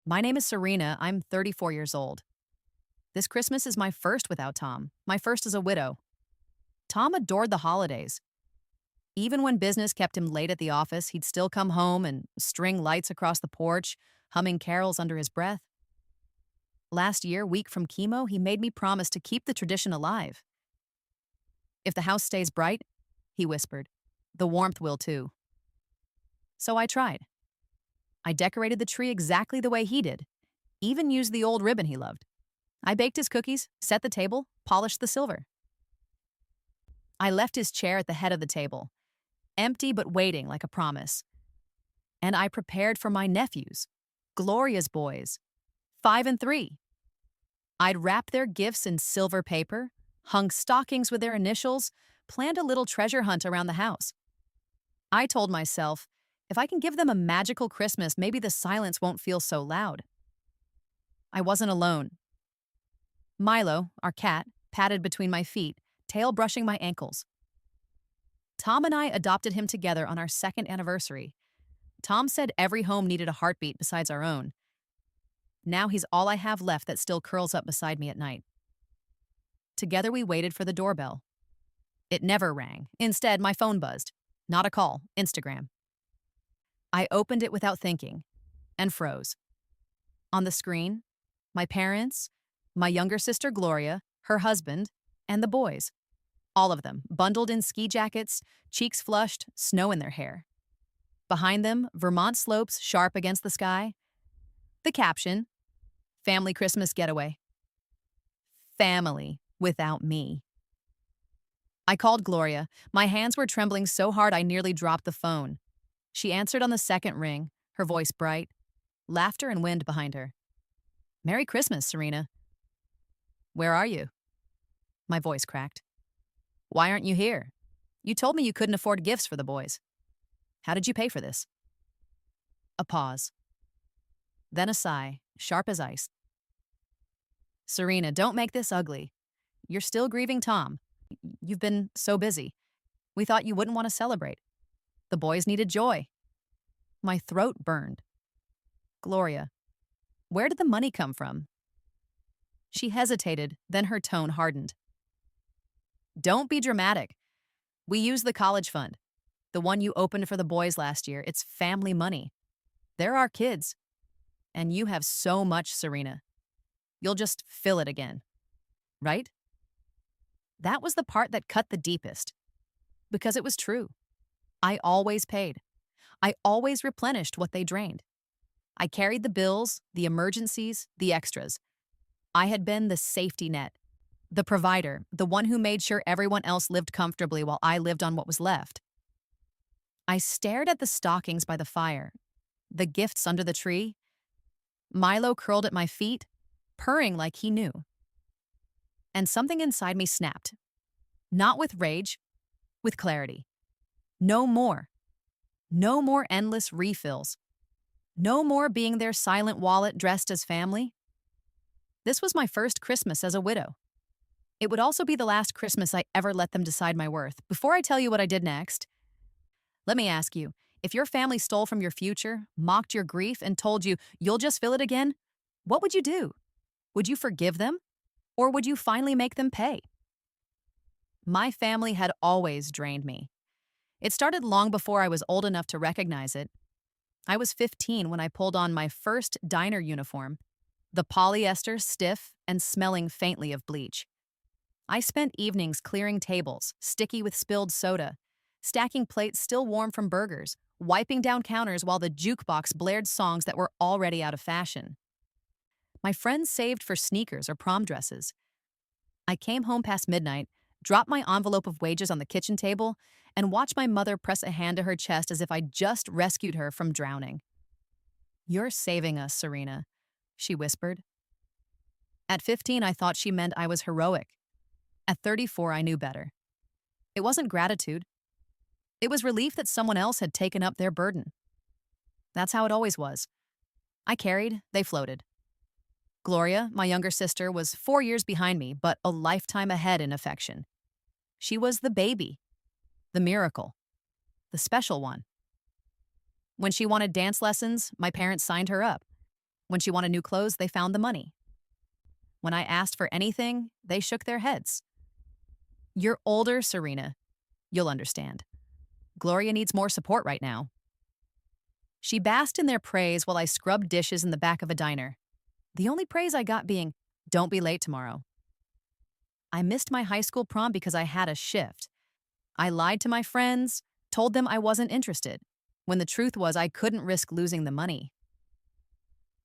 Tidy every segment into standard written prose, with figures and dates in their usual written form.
My name is Serena. I'm 34 years old. This Christmas is my first without Tom, my first as a widow. Tom adored the holidays. Even when business kept him late at the office, he'd still come home and string lights across the porch, humming carols under his breath. Last year, week from chemo, he made me promise to keep the tradition alive. If the house stays bright, he whispered, the warmth will too. So I tried. I decorated the tree exactly the way he did, even used the old ribbon he loved. I baked his cookies, set the table, polished the silver. I left his chair at the head of the table, empty but waiting like a promise. And I prepared for my nephews, Gloria's boys, 5 and 3. I'd wrapped their gifts in silver paper, hung stockings with their initials, planned a little treasure hunt around the house. I told myself, if I can give them a magical Christmas, maybe the silence won't feel so loud. I wasn't alone. Milo, our cat, patted between my feet, tail brushing my ankles. Tom and I adopted him together on our second anniversary. Tom said every home needed a heartbeat besides our own. Now he's all I have left that still curls up beside me at night. Together we waited for the doorbell. It never rang. Instead, my phone buzzed. Not a call, Instagram. I opened it without thinking and froze. On the screen, my parents, my younger sister Gloria, her husband, and the boys. All of them, bundled in ski jackets, cheeks flushed, snow in their hair. Behind them, Vermont slopes sharp against the sky. The caption, Family Christmas Getaway. Family without me. I called Gloria. My hands were trembling so hard I nearly dropped the phone. She answered on the second ring, her voice bright, laughter and wind behind her. Merry Christmas, Serena. Where are you? My voice cracked. Why aren't you here? You told me you couldn't afford gifts for the boys. How did you pay for this? A pause. Then a sigh, sharp as ice. Serena, don't make this ugly. You're still grieving Tom. You've been so busy. We thought you wouldn't want to celebrate. The boys needed joy. My throat burned. Gloria, where did the money come from? She hesitated, then her tone hardened. Don't be dramatic. We use the college fund, the one you opened for the boys last year. It's family money. They're our kids. And you have so much, Serena. You'll just fill it again. Right? That was the part that cut the deepest. Because it was true. I always paid. I always replenished what they drained. I carried the bills, the emergencies, the extras. I had been the safety net, the provider, the one who made sure everyone else lived comfortably while I lived on what was left. I stared at the stockings by the fire, the gifts under the tree. Milo curled at my feet, purring like he knew. And something inside me snapped. Not with rage, with clarity. No more. No more endless refills. No more being their silent wallet dressed as family. This was my first Christmas as a widow. It would also be the last Christmas I ever let them decide my worth. Before I tell you what I did next, let me ask you, if your family stole from your future, mocked your grief, and told you you'll just fill it again, what would you do? Would you forgive them? Or would you finally make them pay? My family had always drained me. It started long before I was old enough to recognize it. I was 15 when I pulled on my first diner uniform, the polyester stiff and smelling faintly of bleach. I spent evenings clearing tables, sticky with spilled soda, stacking plates still warm from burgers, wiping down counters while the jukebox blared songs that were already out of fashion. My friends saved for sneakers or prom dresses. I came home past midnight, dropped my envelope of wages on the kitchen table, and watched my mother press a hand to her chest as if I'd just rescued her from drowning. You're saving us, Serena, she whispered. At 15, I thought she meant I was heroic. At 34, I knew better. It wasn't gratitude. It was relief that someone else had taken up their burden. That's how it always was. I carried, they floated. Gloria, my younger sister, was 4 years behind me, but a lifetime ahead in affection. She was the baby, the miracle, the special one. When she wanted dance lessons, my parents signed her up. When she wanted new clothes, they found the money. When I asked for anything, they shook their heads. You're older, Serena. You'll understand. Gloria needs more support right now. She basked in their praise while I scrubbed dishes in the back of a diner. The only praise I got being, don't be late tomorrow. I missed my high school prom because I had a shift. I lied to my friends, told them I wasn't interested, when the truth was I couldn't risk losing the money.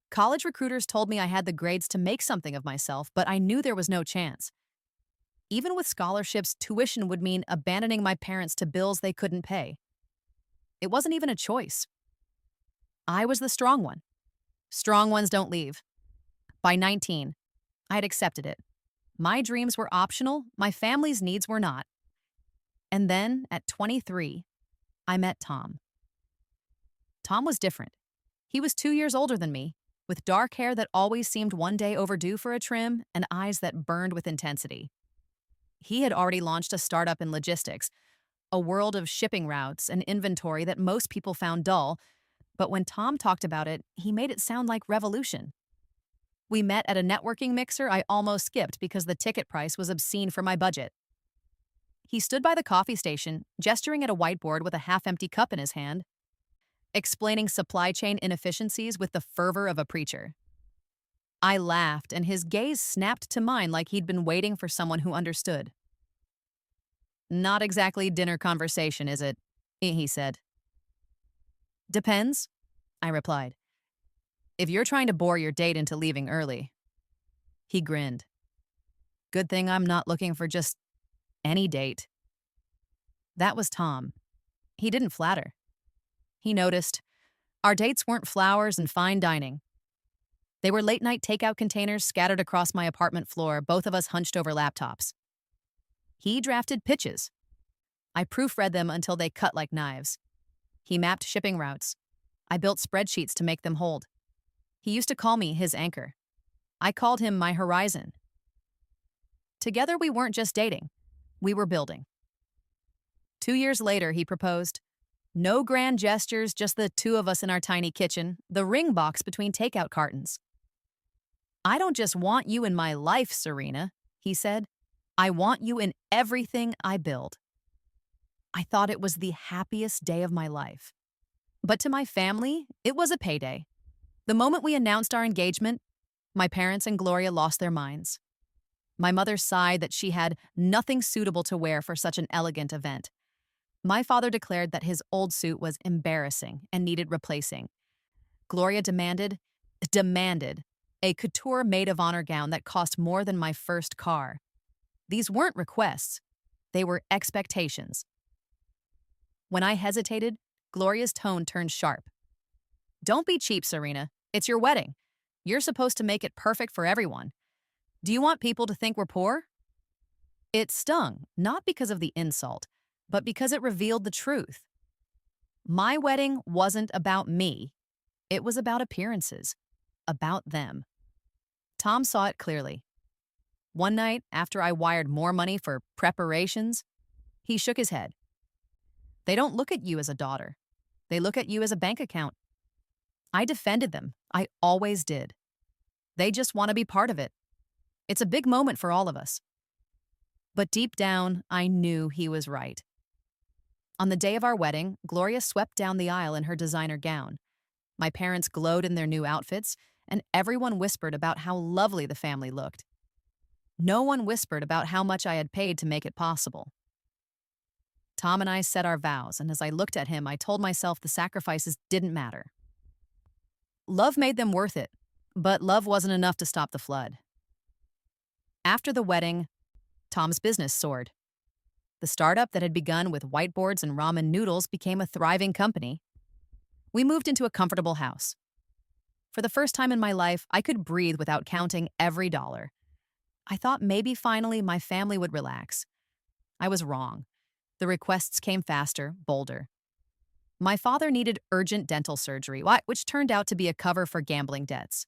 College recruiters told me I had the grades to make something of myself, but I knew there was no chance. Even with scholarships, tuition would mean abandoning my parents to bills they couldn't pay. It wasn't even a choice. I was the strong one. Strong ones don't leave. By 19, I had accepted it. My dreams were optional, my family's needs were not. And then, at 23, I met Tom. Tom was different. He was 2 years older than me, with dark hair that always seemed one day overdue for a trim and eyes that burned with intensity. He had already launched a startup in logistics, a world of shipping routes and inventory that most people found dull, but when Tom talked about it, he made it sound like revolution. We met at a networking mixer I almost skipped because the ticket price was obscene for my budget. He stood by the coffee station, gesturing at a whiteboard with a half-empty cup in his hand, explaining supply chain inefficiencies with the fervor of a preacher. I laughed, and his gaze snapped to mine like he'd been waiting for someone who understood. Not exactly dinner conversation, is it? He said. Depends, I replied. If you're trying to bore your date into leaving early. He grinned. Good thing I'm not looking for just any date. That was Tom. He didn't flatter. He noticed. Our dates weren't flowers and fine dining. They were late-night takeout containers scattered across my apartment floor, both of us hunched over laptops. He drafted pitches. I proofread them until they cut like knives. He mapped shipping routes. I built spreadsheets to make them hold. He used to call me his anchor. I called him my horizon. Together, we weren't just dating. We were building. 2 years later, he proposed. No grand gestures, just the two of us in our tiny kitchen, the ring box between takeout cartons. I don't just want you in my life, Serena, he said. I want you in everything I build. I thought it was the happiest day of my life. But to my family, it was a payday. The moment we announced our engagement, my parents and Gloria lost their minds. My mother sighed that she had nothing suitable to wear for such an elegant event. My father declared that his old suit was embarrassing and needed replacing. Gloria demanded a couture maid of honor gown that cost more than my first car. These weren't requests. They were expectations. When I hesitated, Gloria's tone turned sharp. Don't be cheap, Serena. It's your wedding. You're supposed to make it perfect for everyone. Do you want people to think we're poor? It stung, not because of the insult, but because it revealed the truth. My wedding wasn't about me. It was about appearances, about them. Tom saw it clearly. One night, after I wired more money for preparations, he shook his head. They don't look at you as a daughter. They look at you as a bank account. I defended them. I always did. They just want to be part of it. It's a big moment for all of us. But deep down, I knew he was right. On the day of our wedding, Gloria swept down the aisle in her designer gown. My parents glowed in their new outfits, and everyone whispered about how lovely the family looked. No one whispered about how much I had paid to make it possible. Tom and I said our vows, and as I looked at him, I told myself the sacrifices didn't matter. Love made them worth it, but love wasn't enough to stop the flood. After the wedding, Tom's business soared. The startup that had begun with whiteboards and ramen noodles became a thriving company. We moved into a comfortable house. For the first time in my life, I could breathe without counting every dollar. I thought maybe finally my family would relax. I was wrong. The requests came faster, bolder. My father needed urgent dental surgery, which turned out to be a cover for gambling debts.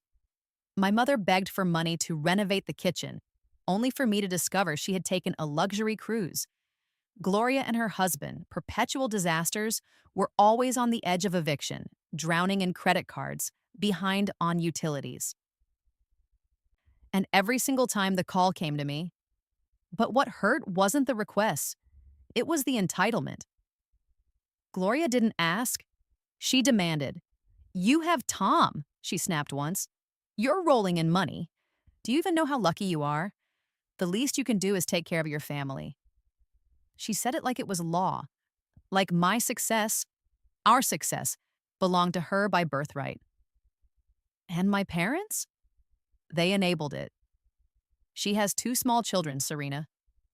My mother begged for money to renovate the kitchen, only for me to discover she had taken a luxury cruise. Gloria and her husband, perpetual disasters, were always on the edge of eviction, drowning in credit cards, behind on utilities. And every single time the call came to me, but what hurt wasn't the requests, it was the entitlement. Gloria didn't ask, she demanded. "You have Tom," she snapped once. "You're rolling in money. Do you even know how lucky you are? The least you can do is take care of your family." She said it like it was law, like my success, our success, belonged to her by birthright. And my parents? They enabled it. "She has two small children, Serena,"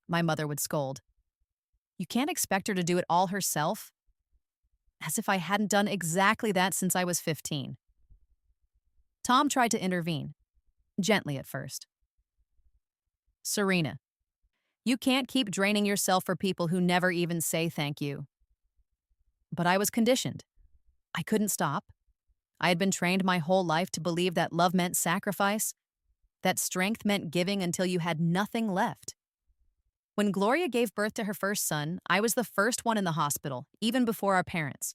my mother would scold. "You can't expect her to do it all herself." As if I hadn't done exactly that since I was 15. Tom tried to intervene, gently at first. "Serena, you can't keep draining yourself for people who never even say thank you." But I was conditioned. I couldn't stop. I had been trained my whole life to believe that love meant sacrifice, that strength meant giving until you had nothing left. When Gloria gave birth to her first son, I was the first one in the hospital, even before our parents.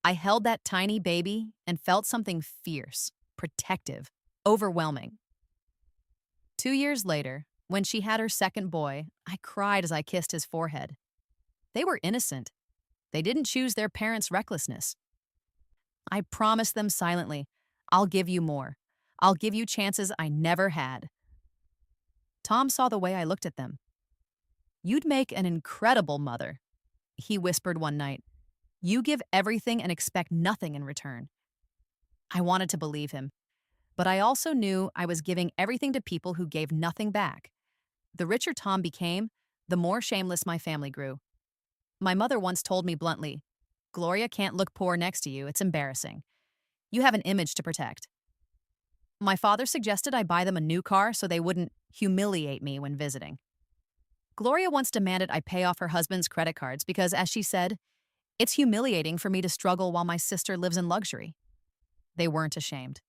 I held that tiny baby and felt something fierce, protective, overwhelming. 2 years later, when she had her second boy, I cried as I kissed his forehead. They were innocent. They didn't choose their parents' recklessness. I promised them silently, "I'll give you more. I'll give you chances I never had." Tom saw the way I looked at them. "You'd make an incredible mother," he whispered one night. "You give everything and expect nothing in return." I wanted to believe him, but I also knew I was giving everything to people who gave nothing back. The richer Tom became, the more shameless my family grew. My mother once told me bluntly, "Gloria can't look poor next to you. It's embarrassing. You have an image to protect." My father suggested I buy them a new car so they wouldn't humiliate me when visiting. Gloria once demanded I pay off her husband's credit cards because, as she said, "It's humiliating for me to struggle while my sister lives in luxury." They weren't ashamed.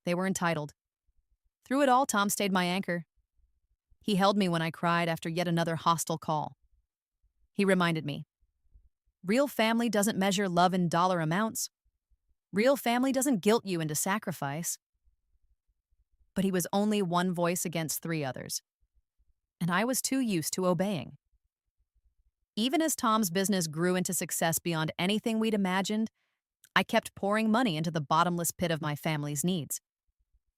They were entitled. Through it all, Tom stayed my anchor. He held me when I cried after yet another hostile call. He reminded me, real family doesn't measure love in dollar amounts. Real family doesn't guilt you into sacrifice. But he was only one voice against three others, and I was too used to obeying. Even as Tom's business grew into success beyond anything we'd imagined, I kept pouring money into the bottomless pit of my family's needs.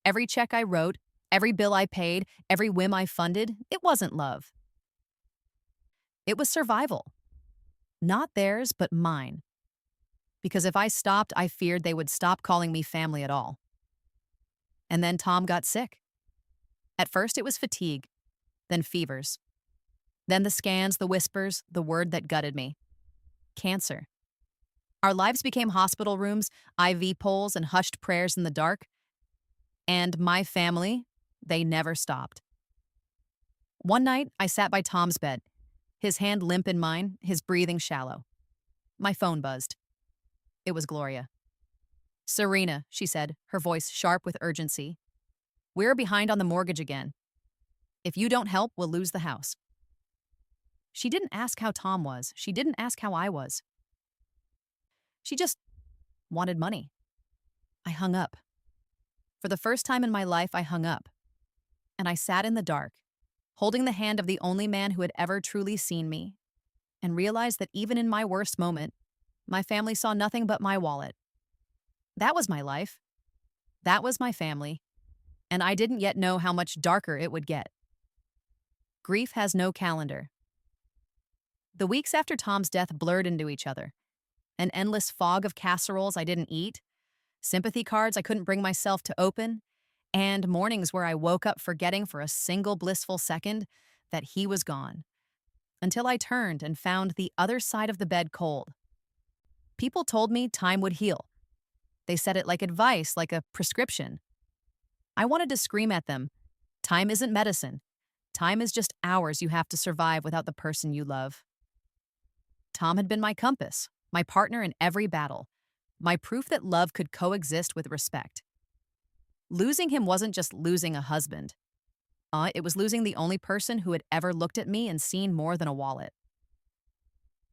Every check I wrote, every bill I paid, every whim I funded, it wasn't love. It was survival. Not theirs, but mine. Because if I stopped, I feared they would stop calling me family at all. And then Tom got sick. At first it was fatigue, then fevers. Then the scans, the whispers, the word that gutted me. Cancer. Our lives became hospital rooms, IV poles, and hushed prayers in the dark. And my family, they never stopped. One night, I sat by Tom's bed, his hand limp in mine, his breathing shallow. My phone buzzed. It was Gloria. "Serena," she said, her voice sharp with urgency. "We're behind on the mortgage again. If you don't help, we'll lose the house." She didn't ask how Tom was. She didn't ask how I was. She just wanted money. I hung up. For the first time in my life, I hung up. And I sat in the dark, holding the hand of the only man who had ever truly seen me, and realized that even in my worst moment, my family saw nothing but my wallet. That was my life. That was my family. And I didn't yet know how much darker it would get. Grief has no calendar. The weeks after Tom's death blurred into each other. An endless fog of casseroles I didn't eat, sympathy cards I couldn't bring myself to open, and mornings where I woke up forgetting for a single blissful second that he was gone, until I turned and found the other side of the bed cold. People told me time would heal. They said it like advice, like a prescription. I wanted to scream at them, "Time isn't medicine. Time is just hours you have to survive without the person you love." Tom had been my compass, my partner in every battle, my proof that love could coexist with respect. Losing him wasn't just losing a husband. It was losing the only person who had ever looked at me and seen more than a wallet.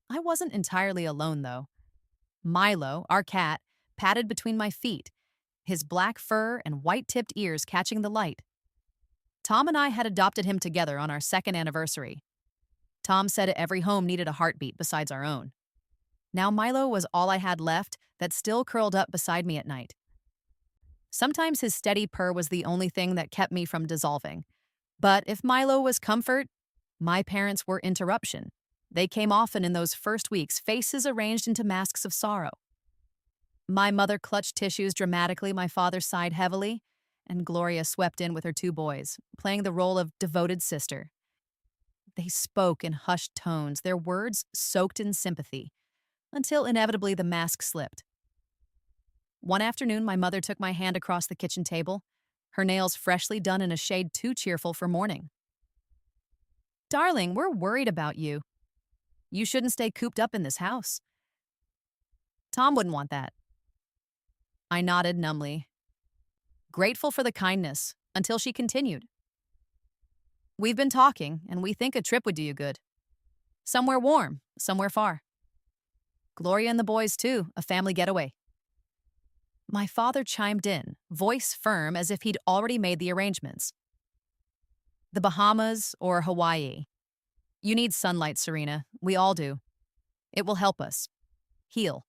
I wasn't entirely alone, though. Milo, our cat, padded between my feet, his black fur and white-tipped ears catching the light. Tom and I had adopted him together on our second anniversary. Tom said every home needed a heartbeat besides our own. Now Milo was all I had left that still curled up beside me at night. Sometimes his steady purr was the only thing that kept me from dissolving. But if Milo was comfort, my parents were interruption. They came often in those first weeks, faces arranged into masks of sorrow. My mother clutched tissues dramatically, my father sighed heavily, and Gloria swept in with her two boys, playing the role of devoted sister. They spoke in hushed tones, their words soaked in sympathy, until inevitably the mask slipped. One afternoon, my mother took my hand across the kitchen table, her nails freshly done in a shade too cheerful for morning. "Darling, we're worried about you. You shouldn't stay cooped up in this house." "Tom wouldn't want that." I nodded numbly, grateful for the kindness, until she continued. "We've been talking, and we think a trip would do you good. Somewhere warm, somewhere far. Gloria and the boys, too, a family getaway." My father chimed in, voice firm as if he'd already made the arrangements. "The Bahamas or Hawaii. You need sunlight, Serena. We all do. It will help us heal."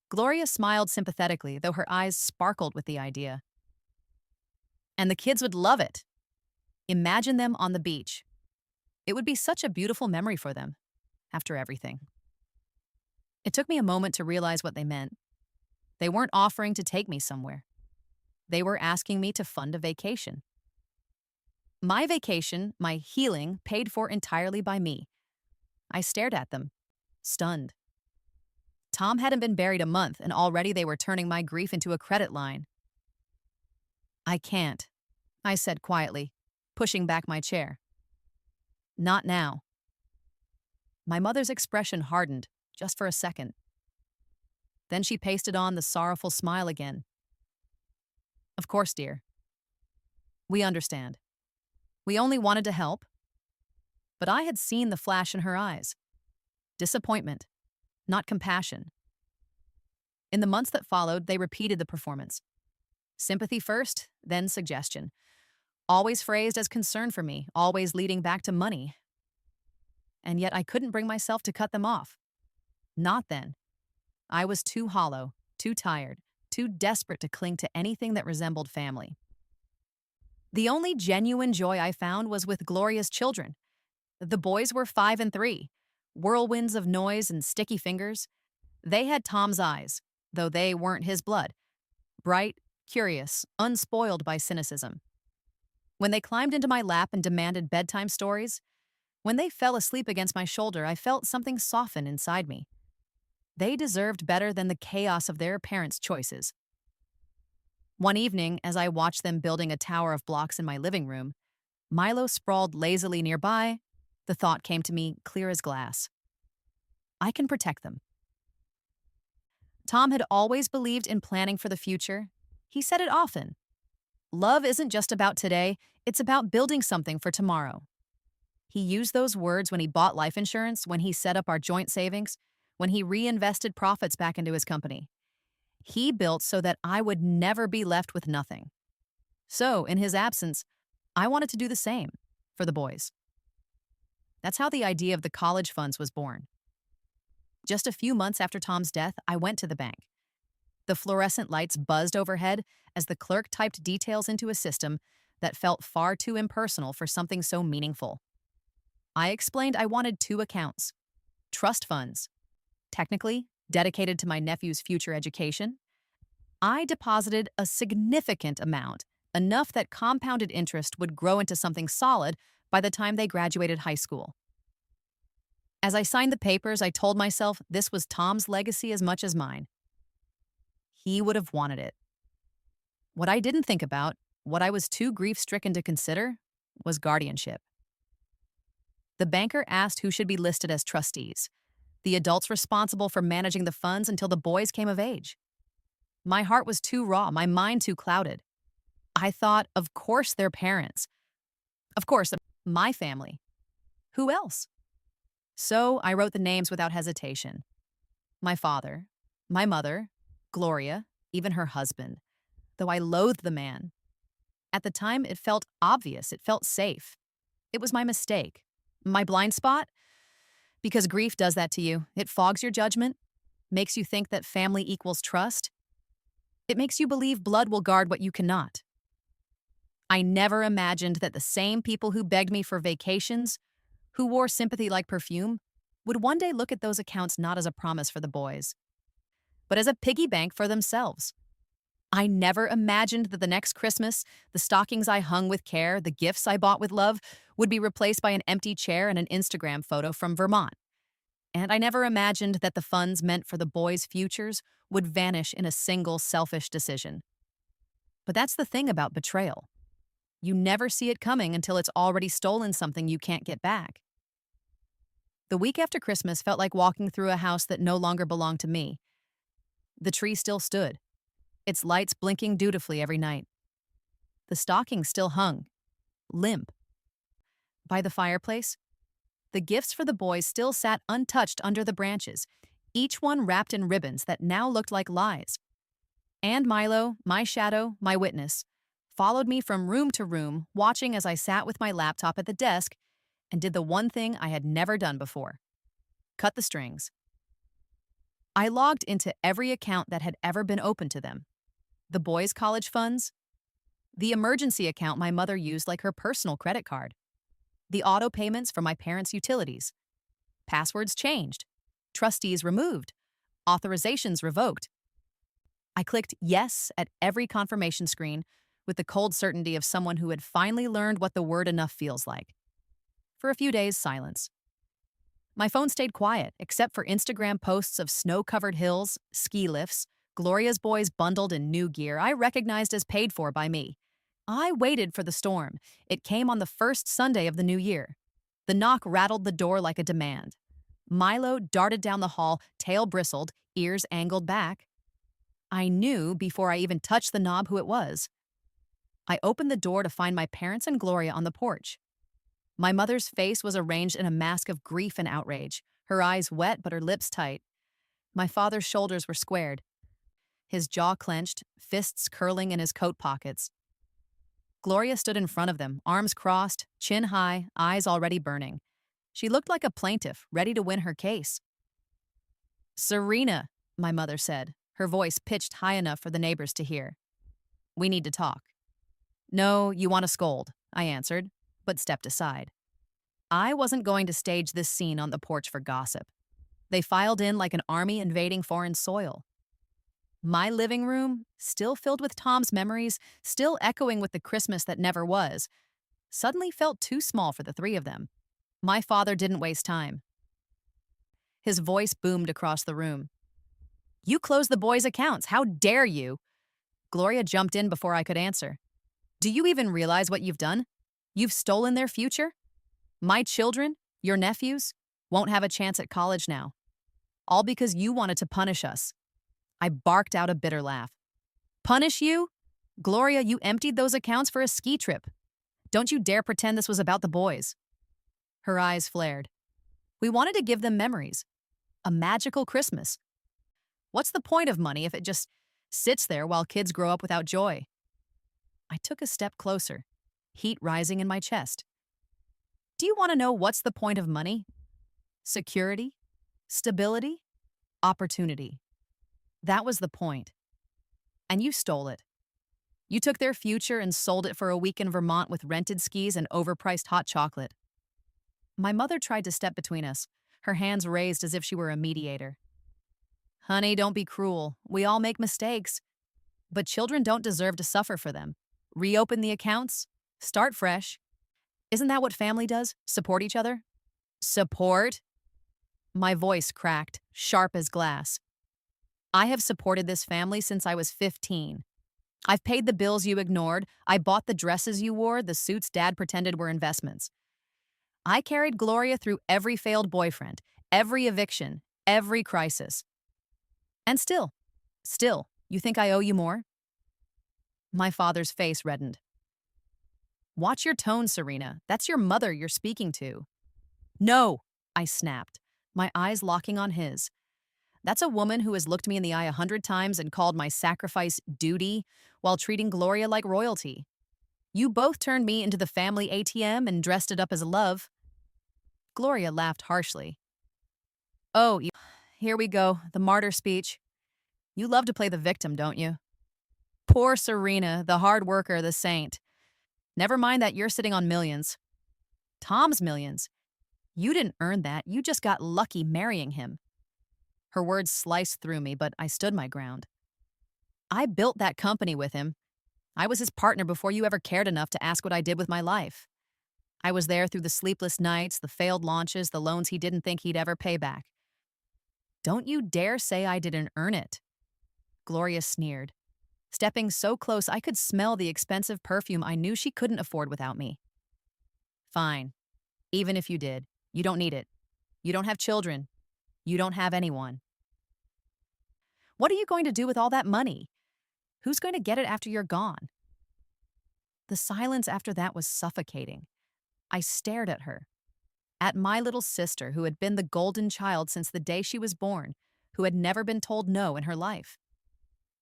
Gloria smiled sympathetically, though her eyes sparkled with the idea. "And the kids would love it. Imagine them on the beach. It would be such a beautiful memory for them, after everything." It took me a moment to realize what they meant. They weren't offering to take me somewhere. They were asking me to fund a vacation. My vacation, my healing, paid for entirely by me. I stared at them, stunned. Tom hadn't been buried a month, and already they were turning my grief into a credit line. "I can't," I said quietly, pushing back my chair. "Not now." My mother's expression hardened, just for a second. Then she pasted on the sorrowful smile again. "Of course, dear. We understand. We only wanted to help." But I had seen the flash in her eyes. Disappointment, not compassion. In the months that followed, they repeated the performance. Sympathy first, then suggestion. Always phrased as concern for me, always leading back to money. And yet I couldn't bring myself to cut them off. Not then. I was too hollow, too tired, too desperate to cling to anything that resembled family. The only genuine joy I found was with Gloria's children. The boys were 5 and 3, whirlwinds of noise and sticky fingers. They had Tom's eyes, though they weren't his blood. Bright, curious, unspoiled by cynicism. When they climbed into my lap and demanded bedtime stories, when they fell asleep against my shoulder, I felt something soften inside me. They deserved better than the chaos of their parents' choices. One evening, as I watched them building a tower of blocks in my living room, Milo sprawled lazily nearby. The thought came to me clear as glass. I can protect them. Tom had always believed in planning for the future. He said it often. Love isn't just about today, it's about building something for tomorrow. He used those words when he bought life insurance, when he set up our joint savings, when he reinvested profits back into his company. He built so that I would never be left with nothing. So, in his absence, I wanted to do the same for the boys. That's how the idea of the college funds was born. Just a few months after Tom's death, I went to the bank. The fluorescent lights buzzed overhead as the clerk typed details into a system that felt far too impersonal for something so meaningful. I explained I wanted 2 accounts. Trust funds, technically dedicated to my nephew's future education. I deposited a significant amount, enough that compounded interest would grow into something solid by the time they graduated high school. As I signed the papers, I told myself this was Tom's legacy as much as mine. He would have wanted it. What I didn't think about, what I was too grief-stricken to consider, was guardianship. The banker asked who should be listed as trustees, the adults responsible for managing the funds until the boys came of age. My heart was too raw, my mind too clouded. I thought, of course, their parents. Of course, my family. Who else? So I wrote the names without hesitation. My father, my mother, Gloria, even her husband, though I loathed the man. At the time, it felt obvious, it felt safe. It was my mistake. My blind spot? Because grief does that to you. It fogs your judgment, makes you think that family equals trust. It makes you believe blood will guard what you cannot. I never imagined that the same people who begged me for vacations, who wore sympathy like perfume, would one day look at those accounts not as a promise for the boys, but as a piggy bank for themselves. I never imagined that the next Christmas, the stockings I hung with care, the gifts I bought with love, would be replaced by an empty chair and an Instagram photo from Vermont. And I never imagined that the funds meant for the boys' futures would vanish in a single selfish decision. But that's the thing about betrayal. You never see it coming until it's already stolen something you can't get back. The week after Christmas felt like walking through a house that no longer belonged to me. The tree still stood, its lights blinking dutifully every night. The stocking still hung, limp. By the fireplace, the gifts for the boys still sat untouched under the branches, each one wrapped in ribbons that now looked like lies. And Milo, my shadow, my witness, followed me from room to room, watching as I sat with my laptop at the desk and did the one thing I had never done before: cut the strings. I logged into every account that had ever been open to them. The boys' college funds, the emergency account my mother used like her personal credit card, the auto payments for my parents' utilities. Passwords changed, trustees removed, authorizations revoked. I clicked yes at every confirmation screen with the cold certainty of someone who had finally learned what the word enough feels like. For a few days, silence. My phone stayed quiet, except for Instagram posts of snow-covered hills, ski lifts, Gloria's boys bundled in new gear I recognized as paid for by me. I waited for the storm. It came on the first Sunday of the new year. The knock rattled the door like a demand. Milo darted down the hall, tail bristled, ears angled back. I knew before I even touched the knob who it was. I opened the door to find my parents and Gloria on the porch. My mother's face was arranged in a mask of grief and outrage, her eyes wet but her lips tight. My father's shoulders were squared, his jaw clenched, fists curling in his coat pockets. Gloria stood in front of them, arms crossed, chin high, eyes already burning. She looked like a plaintiff, ready to win her case. "Serena," my mother said, her voice pitched high enough for the neighbors to hear. "We need to talk." "No, you want to scold," I answered, but stepped aside. I wasn't going to stage this scene on the porch for gossip. They filed in like an army invading foreign soil. My living room, still filled with Tom's memories, still echoing with the Christmas that never was, suddenly felt too small for the three of them. My father didn't waste time. His voice boomed across the room. "You closed the boys' accounts. How dare you?" Gloria jumped in before I could answer. "Do you even realize what you've done? You've stolen their future? My children, your nephews, won't have a chance at college now. All because you wanted to punish us." I barked out a bitter laugh. "Punish you? Gloria, you emptied those accounts for a ski trip. Don't you dare pretend this was about the boys." Her eyes flared. "We wanted to give them memories. A magical Christmas. What's the point of money if it just sits there while kids grow up without joy?" I took a step closer, heat rising in my chest. "Do you want to know what's the point of money? Security? Stability? Opportunity. That was the point. And you stole it. You took their future and sold it for a week in Vermont with rented skis and overpriced hot chocolate." My mother tried to step between us, her hands raised as if she were a mediator. "Honey, don't be cruel. We all make mistakes. But children don't deserve to suffer for them. Reopen the accounts. Start fresh. Isn't that what family does? Support each other?" "Support?" My voice cracked, sharp as glass. "I have supported this family since I was 15. I've paid the bills you ignored. I bought the dresses you wore, the suits Dad pretended were investments. I carried Gloria through every failed boyfriend, every eviction, every crisis. And still, you think I owe you more?" My father's face reddened. "Watch your tone, Serena. That's your mother you're speaking to." "No," I snapped, my eyes locking on his. That's a woman who has looked me in the eye 100 times and called my sacrifice duty while treating Gloria like royalty. You both turned me into the family ATM and dressed it up as love. Gloria laughed harshly. Oh, here we go, the martyr speech. You love to play the victim, don't you? Poor Serena, the hard worker, the saint. Never mind that you're sitting on millions. Tom's millions. You didn't earn that, you just got lucky marrying him. Her words sliced through me, but I stood my ground. I built that company with him. I was his partner before you ever cared enough to ask what I did with my life. I was there through the sleepless nights, the failed launches, the loans he didn't think he'd ever pay back. Don't you dare say I didn't earn it. Gloria sneered, stepping so close I could smell the expensive perfume I knew she couldn't afford without me. Fine. Even if you did, you don't need it. You don't have children. You don't have anyone. What are you going to do with all that money? Who's going to get it after you're gone? The silence after that was suffocating. I stared at her, at my little sister who had been the golden child since the day she was born, who had never been told no in her life.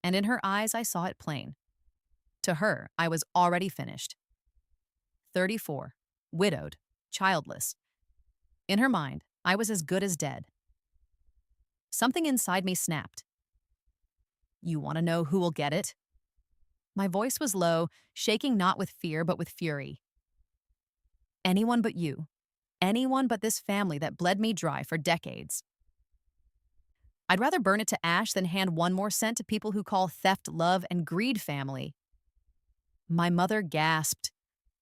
And in her eyes, I saw it plain. To her, I was already finished. 34, widowed, childless. In her mind, I was as good as dead. Something inside me snapped. You want to know who will get it? My voice was low, shaking not with fear but with fury. Anyone but you. Anyone but this family that bled me dry for decades. I'd rather burn it to ash than hand one more cent to people who call theft love and greed family. My mother gasped.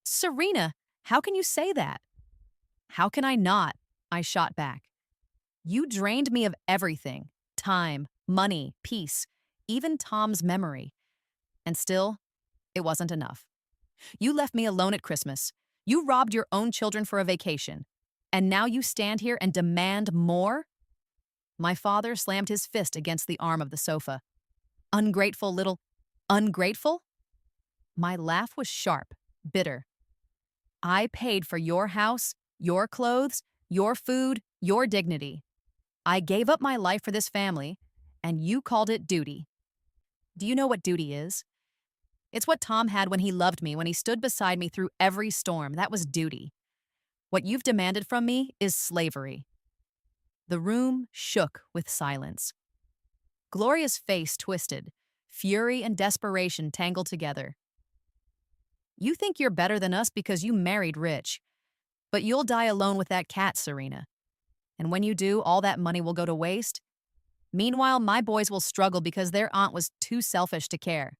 Serena, how can you say that? How can I not? I shot back. You drained me of everything. Time, money, peace, even Tom's memory. And still, it wasn't enough. You left me alone at Christmas. You robbed your own children for a vacation. And now you stand here and demand more? My father slammed his fist against the arm of the sofa. Ungrateful little... Ungrateful? My laugh was sharp, bitter. I paid for your house, your clothes, your food, your dignity. I gave up my life for this family, and you called it duty. Do you know what duty is? It's what Tom had when he loved me, when he stood beside me through every storm. That was duty. What you've demanded from me is slavery. The room shook with silence. Gloria's face twisted. Fury and desperation tangled together. You think you're better than us because you married rich. But you'll die alone with that cat, Serena. And when you do, all that money will go to waste. Meanwhile, my boys will struggle because their aunt was too selfish to care.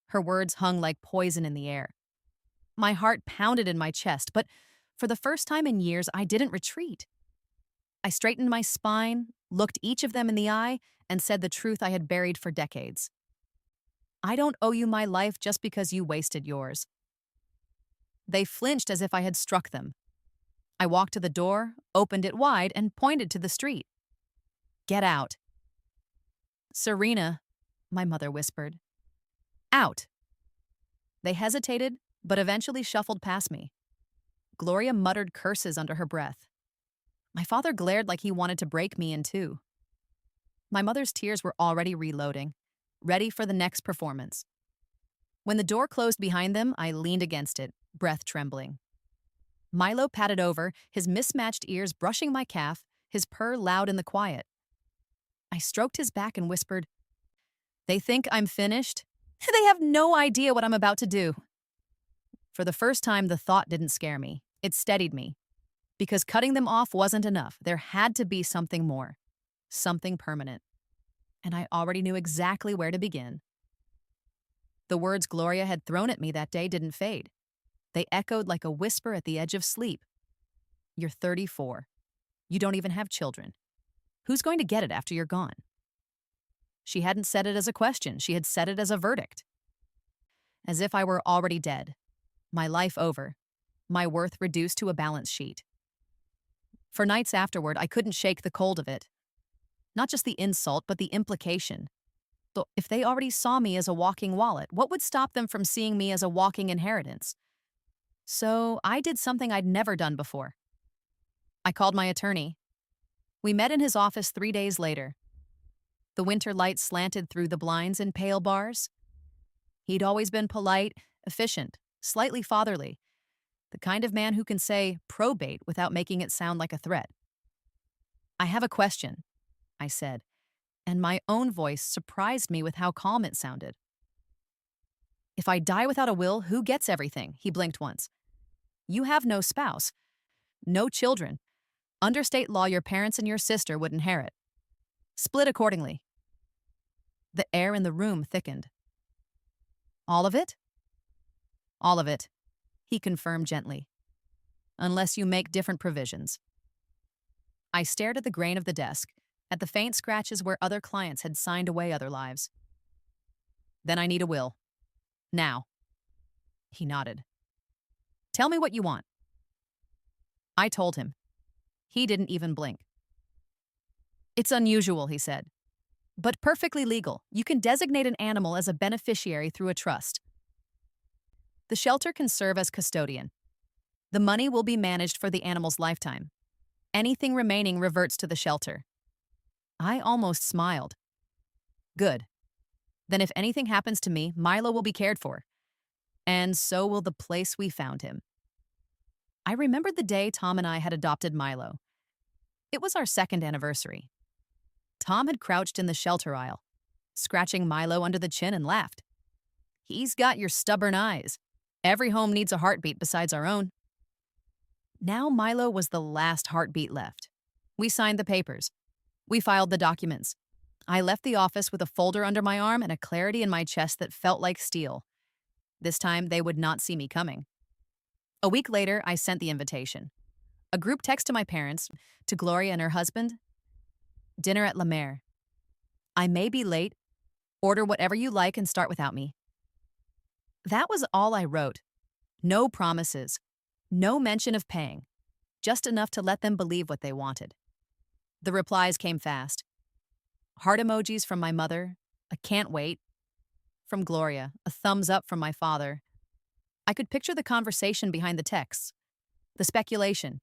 Her words hung like poison in the air. My heart pounded in my chest, but for the first time in years, I didn't retreat. I straightened my spine, looked each of them in the eye, and said the truth I had buried for decades. I don't owe you my life just because you wasted yours. They flinched as if I had struck them. I walked to the door, opened it wide, and pointed to the street. Get out. Serena, my mother whispered. Out. They hesitated, but eventually shuffled past me. Gloria muttered curses under her breath. My father glared like he wanted to break me in two. My mother's tears were already reloading, ready for the next performance. When the door closed behind them, I leaned against it, breath trembling. Milo patted over, his mismatched ears brushing my calf, his purr loud in the quiet. I stroked his back and whispered, They think I'm finished? They have no idea what I'm about to do. For the first time, the thought didn't scare me. It steadied me. Because cutting them off wasn't enough. There had to be something more. Something permanent. And I already knew exactly where to begin. The words Gloria had thrown at me that day didn't fade. They echoed like a whisper at the edge of sleep. You're 34. You don't even have children. Who's going to get it after you're gone? She hadn't said it as a question. She had said it as a verdict. As if I were already dead. My life over. My worth reduced to a balance sheet. For nights afterward, I couldn't shake the cold of it. Not just the insult, but the implication. If they already saw me as a walking wallet, what would stop them from seeing me as a walking inheritance? So I did something I'd never done before. I called my attorney. We met in his office 3 days later. The winter light slanted through the blinds in pale bars. He'd always been polite, efficient, slightly fatherly, the kind of man who can say probate without making it sound like a threat. "I have a question," I said, and my own voice surprised me with how calm it sounded. "If I die without a will, who gets everything?" He blinked once. "You have no spouse, no children. Under state law, your parents and your sister would inherit. Split accordingly." The air in the room thickened. "All of it?" "All of it," he confirmed gently, "unless you make different provisions." I stared at the grain of the desk, at the faint scratches where other clients had signed away other lives. "Then I need a will. Now." He nodded. "Tell me what you want." I told him. He didn't even blink. "It's unusual," he said, "but perfectly legal. You can designate an animal as a beneficiary through a trust. The shelter can serve as custodian. The money will be managed for the animal's lifetime. Anything remaining reverts to the shelter." I almost smiled. "Good. Then if anything happens to me, Milo will be cared for. And so will the place we found him." I remembered the day Tom and I had adopted Milo. It was our second anniversary. Tom had crouched in the shelter aisle, scratching Milo under the chin, and laughed. "He's got your stubborn eyes. Every home needs a heartbeat besides our own." Now Milo was the last heartbeat left. We signed the papers. We filed the documents. I left the office with a folder under my arm and a clarity in my chest that felt like steel. This time, they would not see me coming. A week later, I sent the invitation. A group text to my parents, to Gloria and her husband. "Dinner at La Mer. I may be late. Order whatever you like and start without me." That was all I wrote. No promises. No mention of paying. Just enough to let them believe what they wanted. The replies came fast. Heart emojis from my mother, a "can't wait" from Gloria, a thumbs up from my father. I could picture the conversation behind the texts. The speculation.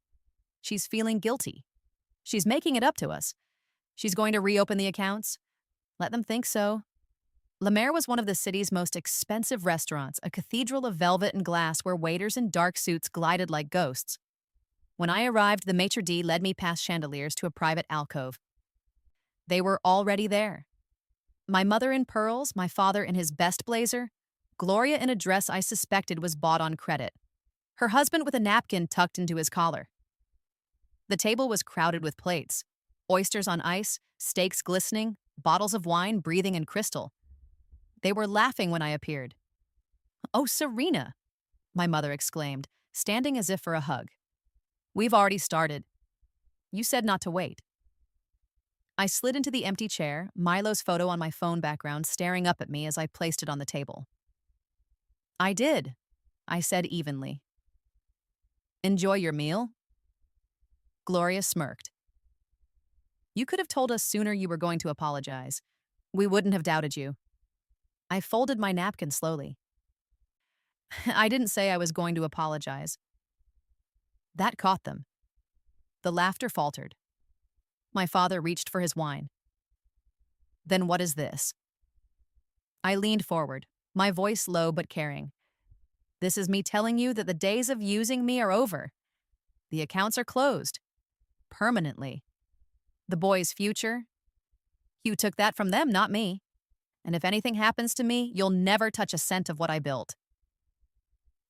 She's feeling guilty. She's making it up to us. She's going to reopen the accounts. Let them think so. La Mer was one of the city's most expensive restaurants, a cathedral of velvet and glass where waiters in dark suits glided like ghosts. When I arrived, the maitre d' led me past chandeliers to a private alcove. They were already there. My mother in pearls, my father in his best blazer, Gloria in a dress I suspected was bought on credit, her husband with a napkin tucked into his collar. The table was crowded with plates, oysters on ice, steaks glistening, bottles of wine breathing in crystal. They were laughing when I appeared. "Oh, Serena," my mother exclaimed, standing as if for a hug. "We've already started. You said not to wait." I slid into the empty chair, Milo's photo on my phone background staring up at me as I placed it on the table. "I did," I said evenly. "Enjoy your meal?" Gloria smirked. "You could have told us sooner you were going to apologize. We wouldn't have doubted you." I folded my napkin slowly. "I didn't say I was going to apologize." That caught them. The laughter faltered. My father reached for his wine. "Then what is this?" I leaned forward, my voice low but caring. "This is me telling you that the days of using me are over. The accounts are closed. Permanently. The boys' future? You took that from them, not me. And if anything happens to me, you'll never touch a cent of what I built."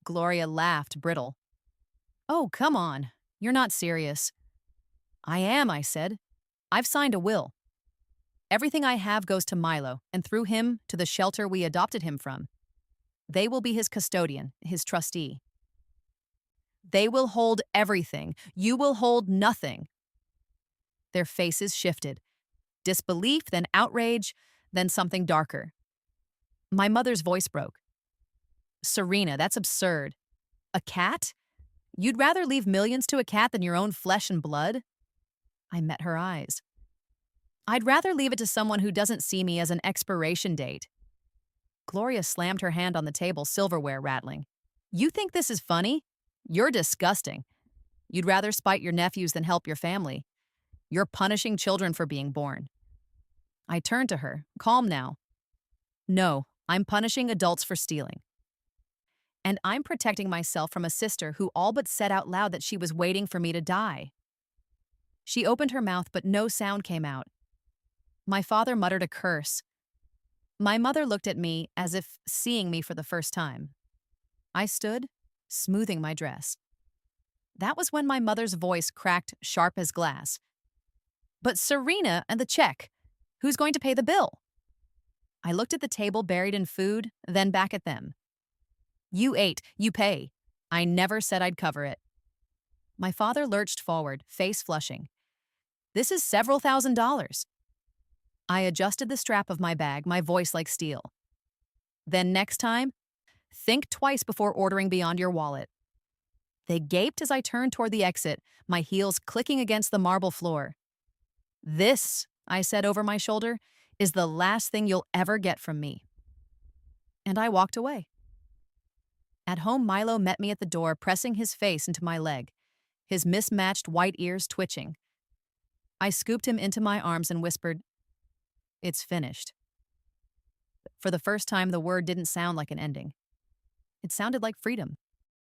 Gloria laughed, brittle. "Oh, come on. You're not serious." "I am," I said. "I've signed a will. Everything I have goes to Milo, and through him, to the shelter we adopted him from. They will be his custodian, his trustee. They will hold everything. You will hold nothing." Their faces shifted. Disbelief, then outrage, then something darker. My mother's voice broke. "Serena, that's absurd. A cat? You'd rather leave millions to a cat than your own flesh and blood?" I met her eyes. "I'd rather leave it to someone who doesn't see me as an expiration date." Gloria slammed her hand on the table, silverware rattling. "You think this is funny? You're disgusting. You'd rather spite your nephews than help your family. You're punishing children for being born." I turned to her, calm now. No, I'm punishing adults for stealing. And I'm protecting myself from a sister who all but said out loud that she was waiting for me to die. She opened her mouth, but no sound came out. My father muttered a curse. My mother looked at me as if seeing me for the first time. I stood, smoothing my dress. That was when my mother's voice cracked sharp as glass. But Serena and the check. Who's going to pay the bill? I looked at the table buried in food, then back at them. You ate, you pay. I never said I'd cover it. My father lurched forward, face flushing. This is several $1,000s. I adjusted the strap of my bag, my voice like steel. Then next time, think twice before ordering beyond your wallet. They gaped as I turned toward the exit, my heels clicking against the marble floor. This, I said over my shoulder, is the last thing you'll ever get from me. And I walked away. At home, Milo met me at the door, pressing his face into my leg, his mismatched white ears twitching. I scooped him into my arms and whispered, "It's finished." For the first time, the word didn't sound like an ending. It sounded like freedom.